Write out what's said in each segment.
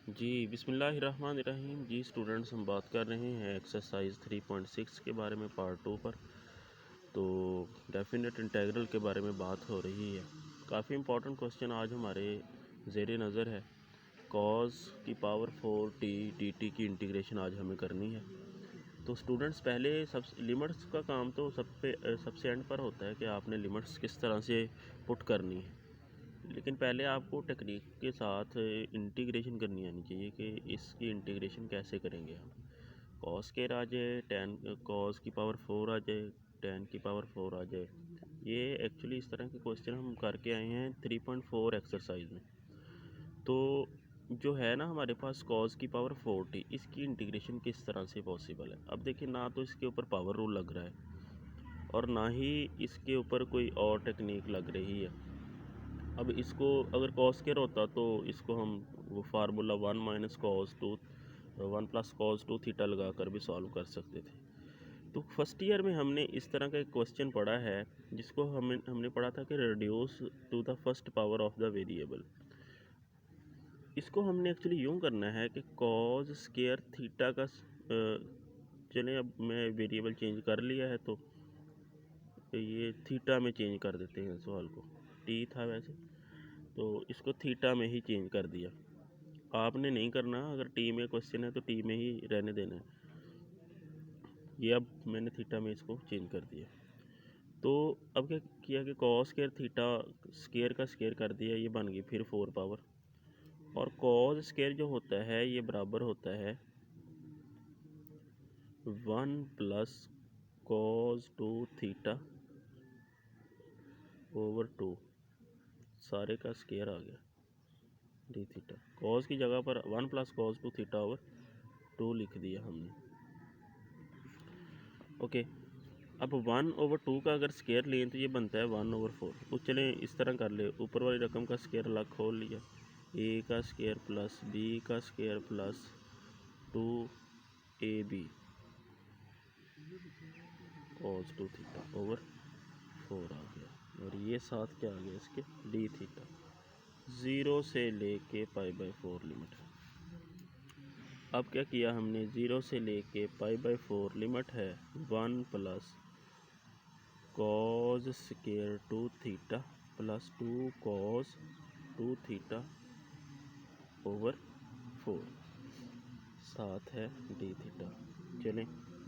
जी बिस्मिल्लाहिर्रहमानिर्रहीम। जी स्टूडेंट्स, हम बात कर रहे हैं एक्सरसाइज 3.6 के बारे में, पार्ट 2 पर। तो डेफिनेट इंटीग्रल के बारे में बात हो रही है। काफ़ी इंपॉर्टेंट क्वेश्चन आज हमारे ज़ेरे नज़र है। कॉस की पावर 4t dt की इंटीग्रेशन आज हमें करनी है। तो स्टूडेंट्स, पहले सब लिमिट्स का काम तो सबसे एंड पर होता है कि आपने लिमिट्स किस तरह से पुट करनी है, लेकिन पहले आपको टेक्निक के साथ इंटीग्रेशन करनी आनी चाहिए कि इसकी इंटीग्रेशन कैसे करेंगे हम। कॉस केयर आ जाए, टेन कॉस की पावर 4 आ जाए, टेन की पावर 4 आ जाए। ये एक्चुअली इस तरह के क्वेश्चन हम करके आए हैं 3.4 एक्सरसाइज में। तो जो है ना हमारे पास कॉस की पावर 4t, इसकी इंटीग्रेशन किस तरह से पॉसिबल है। अब देखिए, ना तो इसके ऊपर पावर रूल लग रहा है और ना ही इसके ऊपर कोई और टेक्निक लग रही है। अब इसको अगर कॉस केयर होता तो इसको हम वो फार्मूला 1 प्लस कॉस 2 थीटा लगा कर भी सॉल्व कर सकते थे। तो फर्स्ट ईयर में हमने इस तरह का एक क्वेश्चन पढ़ा है, जिसको हमने पढ़ा था कि reduce to the first power of the variable. इसको हमने एक्चुअली यूँ करना है कि कॉस स्केयर थीटा का चलें, अब मैं वेरिएबल चेंज कर लिया है तो ये थीटा में चेंज कर देते हैं सवाल को। टी था वैसे, तो इसको थीटा में ही चेंज कर दिया। आपने नहीं करना, अगर टी में क्वेश्चन है तो टी में ही रहने देना है। ये अब मैंने थीटा में इसको चेंज कर दिया। तो अब क्या किया कि कॉस स्केयर थीटा स्केयर का स्केयर कर दिया, ये बन गई फिर 4 पावर। और कॉस स्केयर जो होता है ये बराबर होता है 1 प्लस कॉस 2 थीटा ओवर 2, सारे का स्केयर आ गया डी थीटा। कॉस की जगह पर 1 प्लस कॉस 2 थीटा ओवर 2 लिख दिया हमने। ओके, अब 1/2 का अगर स्केयर लें तो ये बनता है 1/4। तो चलें इस तरह कर ले, ऊपर वाली रकम का स्केयर अलग खोल लिया, ए का स्केयर प्लस बी का square plus 2ab cos 2 theta over 4 आ गया। और ये साथ क्या आ गया इसके, डी थीटा। 0 से लेके π/4 लिमिट। अब क्या किया हमने, 0 से लेके π/4 लिमिट है 1 plus cos square 2 theta plus 2 cos 2 theta over 4, साथ है डी थीटा। चलें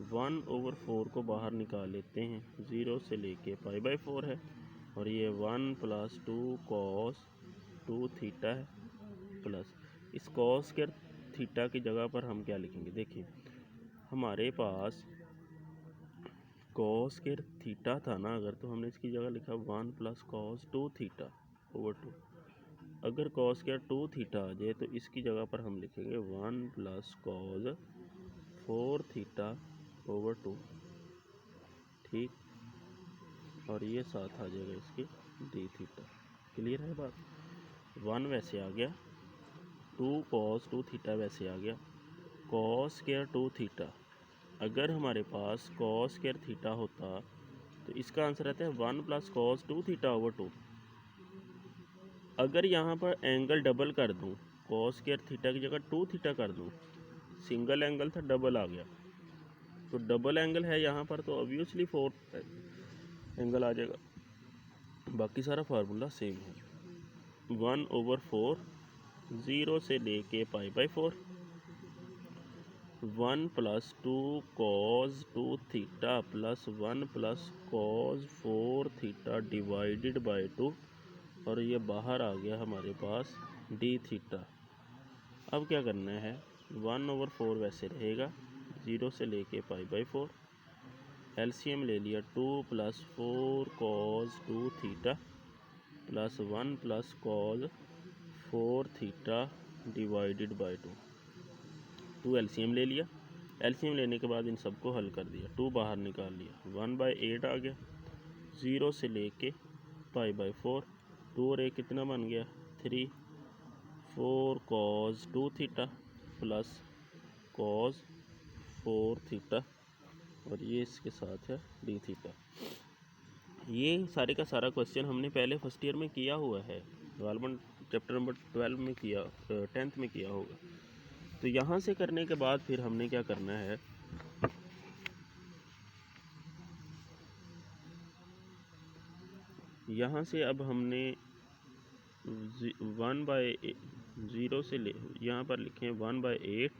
1/4 को बाहर निकाल लेते हैं। 0 से लेके π/4 है और ये 1 प्लस 2 कॉस 2 थीटा है, प्लस इस कॉस स्केयर थीटा की जगह पर हम क्या लिखेंगे। देखिए, हमारे पास कॉस स्केयर थीटा था ना, अगर तो हमने इसकी जगह लिखा 1 प्लस कॉस 2 थीटा ओवर 2। अगर कॉस स्केयर 2 थीटा आ जाए तो इसकी जगह पर हम लिखेंगे 1 प्लस कॉस 4 थीटा ओवर 2, ठीक। और ये साथ आ जाएगा इसकी डी थीटा। क्लियर है बात। 1 वैसे आ गया, 2 कॉस 2 थीटा वैसे आ गया, कॉस स्केयर 2 थीटा। अगर हमारे पास कॉस स्केयर थीटा होता तो इसका आंसर आता है 1 प्लस कॉस 2 थीटा ओवर 2। अगर यहाँ पर एंगल डबल कर दूँ, कॉस स्केयर थीटा की जगह 2 थीटा कर दूँ, सिंगल एंगल था डबल आ गया, तो डबल एंगल है यहाँ पर तो ऑब्वियसली 4 एंगल आ जाएगा। बाकी सारा फार्मूला सेम है। 1/4, 0 से लेके π/4, 1 plus 2 cos 2 theta plus 1 plus cos 4 theta divided by 2, और ये बाहर आ गया हमारे पास डी थीटा। अब क्या करना है, 1/4 वैसे रहेगा, 0 से लेके π/4, एलसीएम ले लिया, 2 plus 4 cos 2 theta plus 1 plus cos 4 theta divided by 2। 2 LCM ले लिया, एलसीएम लेने के बाद इन सबको हल कर दिया, 2 बाहर निकाल लिया, 1/8 आ गया। 0 से लेके π/4, 2 और 1 कितना बन गया 3, 4 cos 2 theta plus cos 4 theta, और ये इसके साथ है डी थीटा। ये सारे का सारा क्वेश्चन हमने पहले फर्स्ट ईयर में किया हुआ है, चैप्टर नंबर 12 में किया, 10th में किया होगा। तो यहाँ से करने के बाद फिर हमने क्या करना है, यहाँ से अब हमने 1/0 से ले, यहाँ पर लिखें 1/8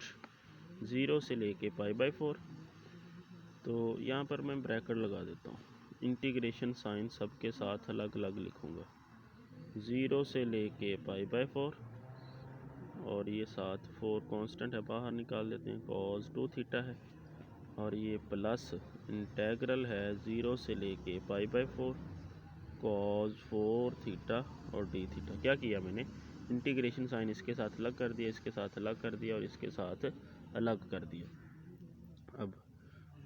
0 से लेके π/4। तो यहाँ पर मैं ब्रैकेट लगा देता हूँ, इंटीग्रेशन साइन सबके साथ अलग अलग लिखूँगा, 0 से लेके π/4 और ये साथ 4 कांस्टेंट है, बाहर निकाल देते हैं, cos 2 थीटा है, और ये प्लस इंटेग्रल है 0 से लेके π/4 cos 4 थीटा और d थीटा। क्या किया मैंने, इंटीग्रेशन साइन इसके साथ अलग कर दिया, इसके साथ अलग कर दिया और इसके साथ अलग कर दिया। अब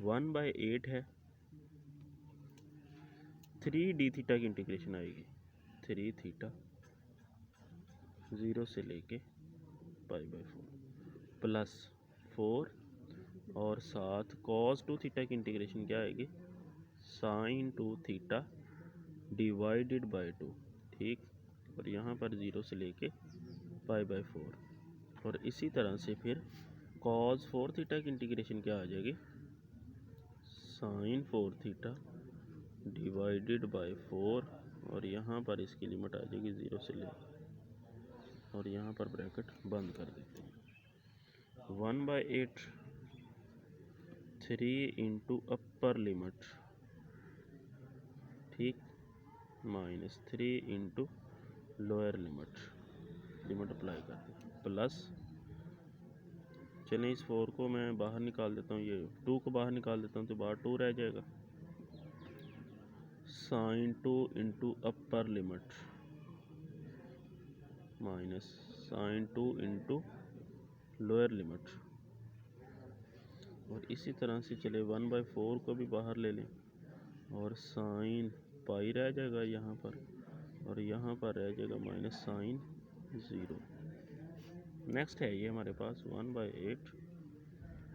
1/8 है, 3d थीटा की इंटीग्रेशन आएगी, 3 थीटा 0 से लेके π/4 प्लस 4 और साथ cos 2 थीटा की इंटीग्रेशन क्या आएगी, sin 2 थीटा डिवाइडेड बाय 2, ठीक, और यहाँ पर 0 से लेके π/4। और इसी तरह से फिर cos 4 थीटा की इंटीग्रेशन क्या आ जाएगी, sin 4 थीटा डिवाइडेड बाय 4, और यहाँ पर इसकी लिमिट आ जाएगी 0 से लेके, और यहाँ पर ब्रैकेट बंद कर देते हैं। 1/8 3 इंटू अपर लिमिट, ठीक, minus 3 into lower limit, limit apply कर दें, प्लस, चलें इस 4 को मैं बाहर निकाल देता हूँ, ये 2 को बाहर निकाल देता हूँ तो बाहर 2 रह जाएगा, sin 2 into upper limit minus sin 2 into lower limit, और इसी तरह से चले 1/4 को भी बाहर ले लें, और साइन पाई रह जाएगा यहाँ पर, और यहाँ पर रह जाएगा माइनस साइन 0। नेक्स्ट है ये हमारे पास 1/8,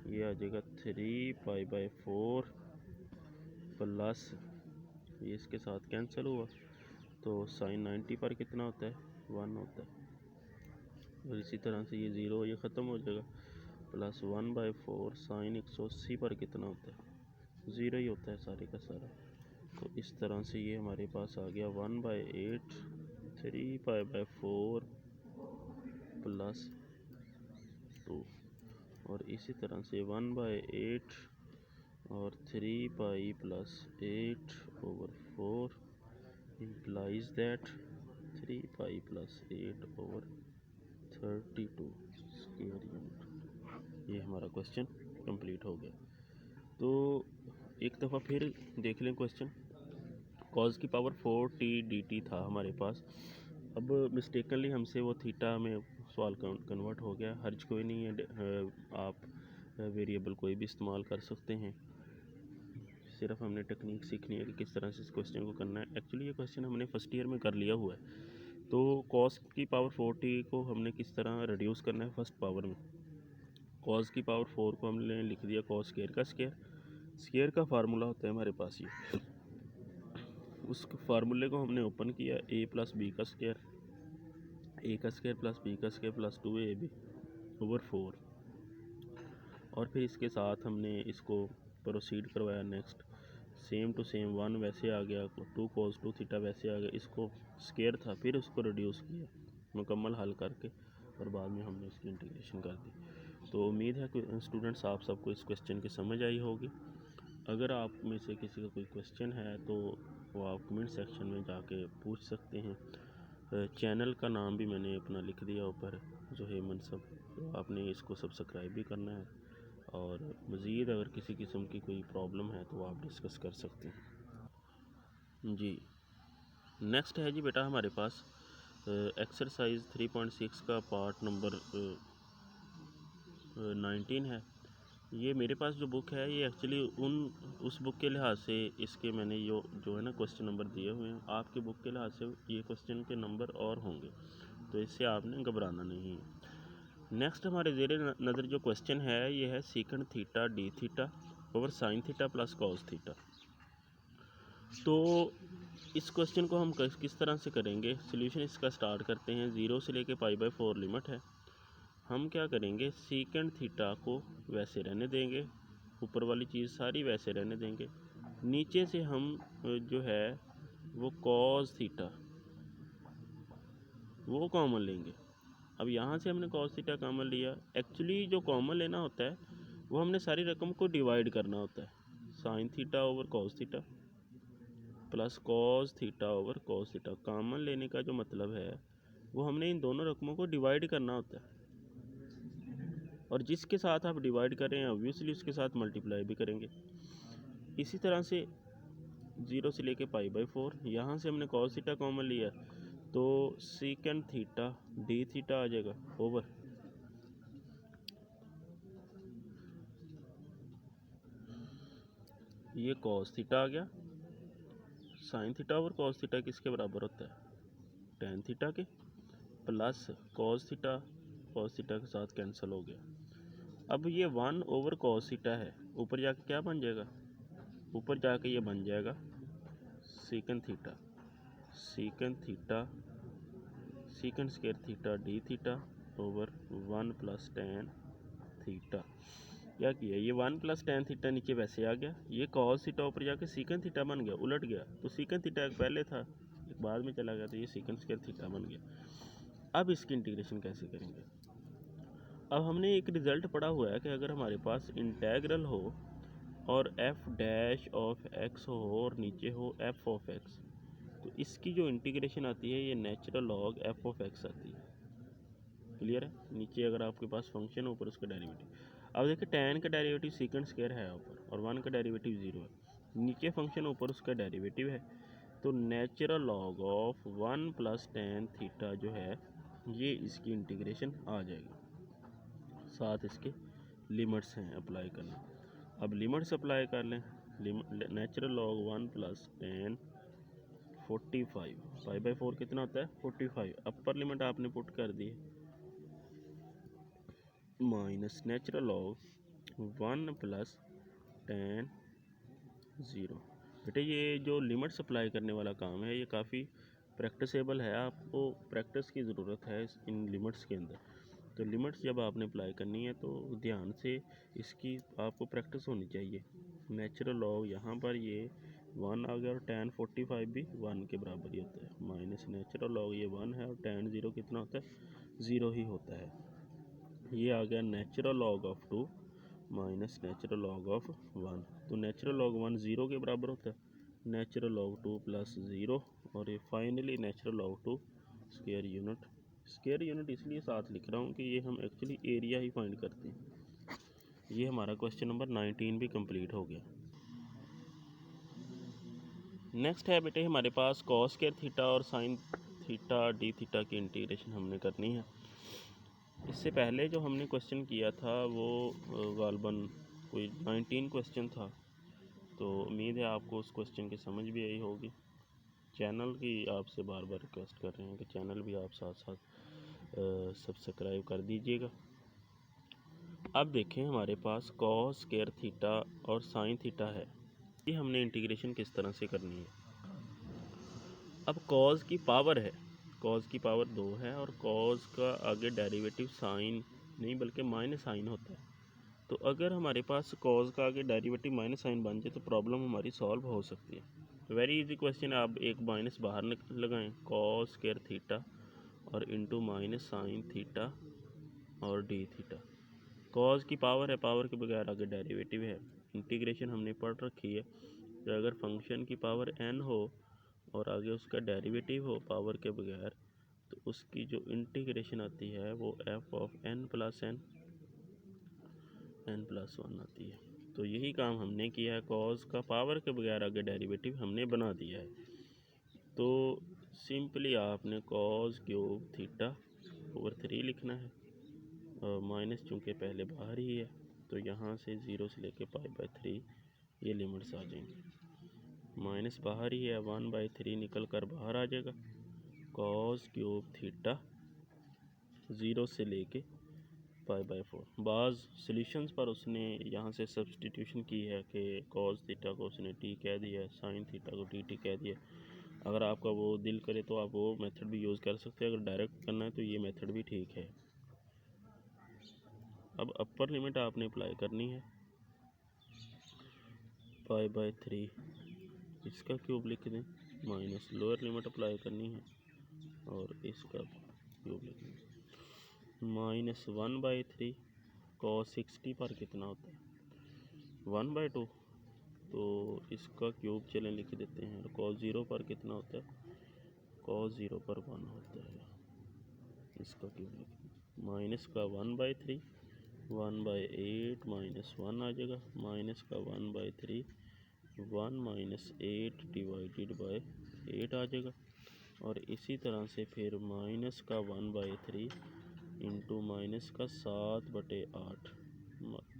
ये आ जाएगा 3π/4 प्लस, ये इसके साथ कैंसिल हुआ तो साइन 90 पर कितना होता है, 1 होता है, और इसी तरह से ये 0 ये ख़त्म हो जाएगा, प्लस 1/4 साइन 180 पर कितना होता है, 0 ही होता है सारे का सारा। तो इस तरह से ये हमारे पास आ गया 1/8 3π/4 प्लस 2, और इसी तरह से 1/8 और 3π plus 8/4 implies that 3π plus 8/32 square unit. ये हमारा क्वेश्चन कंप्लीट हो गया। तो एक दफ़ा फिर देख लें क्वेश्चन, cos की पावर 4t dt था हमारे पास, अब मिस्टेकनली हमसे वो थीटा में सवाल कन्वर्ट हो गया, हर्ज कोई नहीं है, आप वेरिएबल कोई भी इस्तेमाल कर सकते हैं, सिर्फ हमने टेक्निक सीखनी है कि किस तरह से इस क्वेश्चन को करना है। एक्चुअली ये क्वेश्चन हमने फर्स्ट ईयर में कर लिया हुआ है। तो cos की पावर 4t को हमने किस तरह रिड्यूस करना है फर्स्ट पावर में, cos की पावर 4 को हमने लिख दिया cos स्क्वायर का स्क्वायर, स्क्वायर का फार्मूला होता है हमारे पास ये, उस फार्मूले को हमने ओपन किया, a प्लस बी का स्क्वायर, a का स्क्वायर प्लस b का स्क्वायर प्लस 2ab/4, और फिर इसके साथ हमने इसको प्रोसीड करवाया, नेक्स्ट सेम टू सेम 1 वैसे आ गया, 2 cos 2 थीटा वैसे आ गया, इसको स्क्वायर था फिर उसको रिड्यूस किया मुकम्मल हल करके, और बाद में हमने इसकी इंटीग्रेशन कर दी। तो उम्मीद है कि स्टूडेंट्स आप सबको इस क्वेश्चन की समझ आई होगी। अगर आप में से किसी का कोई क्वेश्चन है तो वो आप कमेंट सेक्शन में जाके पूछ सकते हैं। चैनल का नाम भी मैंने अपना लिख दिया ऊपर, ज़ोहेब मनसब, तो आपने इसको सब्सक्राइब भी करना है, और मज़ीद अगर किसी किस्म की कोई प्रॉब्लम है तो आप डिस्कस कर सकते हैं जी। नेक्स्ट है जी बेटा हमारे पास एक्सरसाइज 3.6 का पार्ट नंबर 19 है। ये मेरे पास जो बुक है ये एक्चुअली उस बुक के लिहाज से इसके मैंने जो है ना क्वेश्चन नंबर दिए हुए हैं, आपके बुक के लिहाज से ये क्वेश्चन के नंबर और होंगे, तो इससे आपने घबराना नहीं है। नेक्स्ट हमारे ज़ेरे नज़र जो क्वेश्चन है ये है secant theta D theta over sine theta plus cos theta. तो इस क्वेश्चन को हम किस तरह से करेंगे, सोल्यूशन इसका स्टार्ट करते हैं, 0 से लेके π/4 लिमिट है, हम क्या करेंगे, सीकेंट थीटा को वैसे रहने देंगे, ऊपर वाली चीज़ सारी वैसे रहने देंगे, नीचे से हम जो है वो कॉस थीटा वो कॉमन लेंगे। अब यहाँ से हमने कॉस थीटा कॉमन लिया, एक्चुअली जो कॉमन लेना होता है वो हमने सारी रकम को डिवाइड करना होता है, sine theta over cos theta plus cos theta over cos theta. Common लेने का जो मतलब है वो हमने इन दोनों रकमों को डिवाइड करना होता है, और जिसके साथ आप डिवाइड कर रहे हैं ऑब्वियसली उसके साथ मल्टीप्लाई भी करेंगे। इसी तरह से 0 से लेके π/4, यहाँ से हमने कॉस थीटा कॉमन लिया तो सीकेंट थीटा डी थीटा आ जाएगा ओवर ये कॉस थीटा आ गया, sine theta over cos theta किसके बराबर होता है, टेन थीटा के, प्लस कॉस थीटा के साथ कैंसिल हो गया। अब ये 1 ओवर कॉस थीटा है, ऊपर जाके क्या बन जाएगा, ऊपर जाके ये बन जाएगा secant theta secant square theta D theta over 1 plus tan theta. क्या किया, ये 1 प्लस टेन थीटा नीचे वैसे आ गया, ये कॉस थीटा ऊपर जाके सीकेंट थीटा बन गया, उलट गया, तो सीकेंट थीटा एक पहले था एक बाद में चला गया, तो ये सीकेंट स्क्वायर थीटा बन गया। अब इसकी इंटीग्रेशन कैसे करेंगे, अब हमने एक रिज़ल्ट पढ़ा हुआ है कि अगर हमारे पास इंटेग्रल हो और एफ डैश ऑफ एक्स हो और नीचे हो एफ ऑफ एक्स, तो इसकी जो इंटीग्रेशन आती है ये natural log F of x आती है। क्लियर है, नीचे अगर आपके पास फंक्शन है ऊपर उसका डेरिवेटिव। अब देखिए टेन का डेरिवेटिव सीकेंट स्क्वायर है ऊपर और 1 का डेरिवेटिव 0 है, नीचे फंक्शन ऊपर उसका डेरिवेटिव है, तो natural log of 1 plus tan theta जो है ये इसकी इंटीग्रेशन आ जाएगी, साथ इसके लिमिट्स हैं अप्लाई करना। अब लिमिट्स अप्लाई कर लें, नेचुरल लॉग 1 प्लस टेन 45 π/4 कितना होता है 45, अपर लिमिट आपने पुट कर दी minus natural log 1 plus ten 0। बेटे ये जो लिमिट सप्लाई करने वाला काम है ये काफ़ी प्रैक्टिसेबल है, आपको प्रैक्टिस की ज़रूरत है इन लिमिट्स के अंदर। तो लिमिट्स जब आपने अप्लाई करनी है तो ध्यान से इसकी आपको प्रैक्टिस होनी चाहिए। नेचुरल लॉग यहाँ पर ये 1 आ गया और टेन 45 भी 1 के बराबर ही होता है, माइनस नेचुरल लॉग ये 1 है और टेन 0 कितना होता है 0 ही होता है। ये आ गया natural log of 2 minus natural log of 1, तो नेचुरल लॉग 1 0 के बराबर होता है, नेचुरल लॉग 2 प्लस 0 और ये finally natural log 2 square unit इसलिए साथ लिख रहा हूँ कि ये हम एक्चुअली एरिया ही फाइंड करते हैं। ये हमारा क्वेश्चन नंबर 19 भी कंप्लीट हो गया। नेक्स्ट है बेटे हमारे पास कॉस स्क्वायर थीटा और साइन थीटा डी थीटा की इंटीग्रेशन हमने करनी है। इससे पहले जो हमने क्वेश्चन किया था वो गालबन कोई 19 क्वेश्चन था, तो उम्मीद है आपको उस क्वेश्चन की समझ भी आई होगी। चैनल की आपसे बार बार रिक्वेस्ट कर रहे हैं कि चैनल भी आप साथ साथ सब्सक्राइब कर दीजिएगा। अब देखें हमारे पास कॉस स्क्वायर थीटा और साइन थीटा है, ये हमने इंटीग्रेशन किस तरह से करनी है। अब कॉस की पावर है, कॉस की पावर 2 है और कॉस का आगे डेरिवेटिव साइन नहीं बल्कि माइनस साइन होता है, तो अगर हमारे पास कॉस का आगे डेरिवेटिव माइनस साइन बन जाए तो प्रॉब्लम हमारी सॉल्व हो सकती है। वेरी इजी क्वेश्चन है, आप एक माइनस बाहर लगाएं, कॉस स्क्वायर थीटा और इंटू माइनस साइन थीटा और डी थीटा। कॉस की पावर है, पावर के बगैर आगे डेरिवेटिव है, इंटीग्रेशन हमने पढ़ रखी है, तो अगर फंक्शन की पावर n हो और आगे उसका डेरिवेटिव हो पावर के बगैर, तो उसकी जो इंटीग्रेशन आती है वो f of n plus n+1 आती है। तो यही काम हमने किया है, कॉस का पावर के बगैर आगे डेरिवेटिव हमने बना दिया है। तो सिंपली आपने कॉस क्यूब थीटा ओवर 3 लिखना है, और माइनस चूँकि पहले बाहर ही है तो यहाँ से 0 से लेके π/3 ये लिमिट्स आ जाएंगी, माइनस बाहर ही है 1/3 निकल कर बाहर आ जाएगा, कॉस क्यूब थीटा 0 से लेके π/4। बाज़ सॉल्यूशंस पर उसने यहाँ से सब्सटीट्यूशन की है कि कॉस थीटा को उसने t कह दिया, साइन थीटा को dt कह दिया। अगर आपका वो दिल करे तो आप वो मेथड भी यूज़ कर सकते हैं, अगर डायरेक्ट करना है तो ये मेथड भी ठीक है। अब अपर लिमिट आपने अप्लाई करनी है, π/3 इसका क्यूब लिख दें, माइनस लोअर लिमिट अप्लाई करनी है और इसका क्यूब लिख दें, -1/3 cos 60 पर कितना होता है 1/2, तो इसका क्यूब चलें लिख देते हैं। और cos 0 पर कितना होता है, cos 0 पर 1 होता है, इसका क्यूब लिख दें। माइनस का 1/3 1/8 -1 आ जाएगा, माइनस का 1/3 1 - 8 डिवाइडेड बाय 8 आ जाएगा। और इसी तरह से फिर माइनस का 1/3 इंटू माइनस का 7/8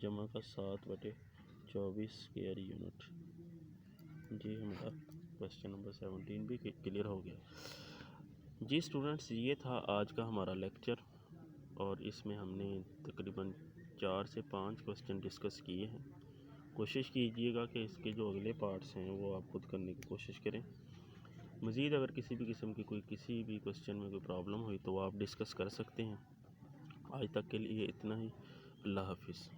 जमा का 7/24 स्क्वायर यूनिट। जी हमारा क्वेश्चन नंबर 17 भी क्लियर हो गया। जी स्टूडेंट्स, ये था आज का हमारा लेक्चर और इसमें हमने तकरीबन 4 से 5 क्वेश्चन डिस्कस किए हैं। कोशिश कीजिएगा कि इसके जो अगले पार्ट्स हैं वो आप खुद करने की कोशिश करें। मज़ीद अगर किसी भी किस्म की किसी भी क्वेश्चन में कोई प्रॉब्लम हुई तो आप डिस्कस कर सकते हैं। आज तक के लिए इतना ही। अल्लाह हाफिज़।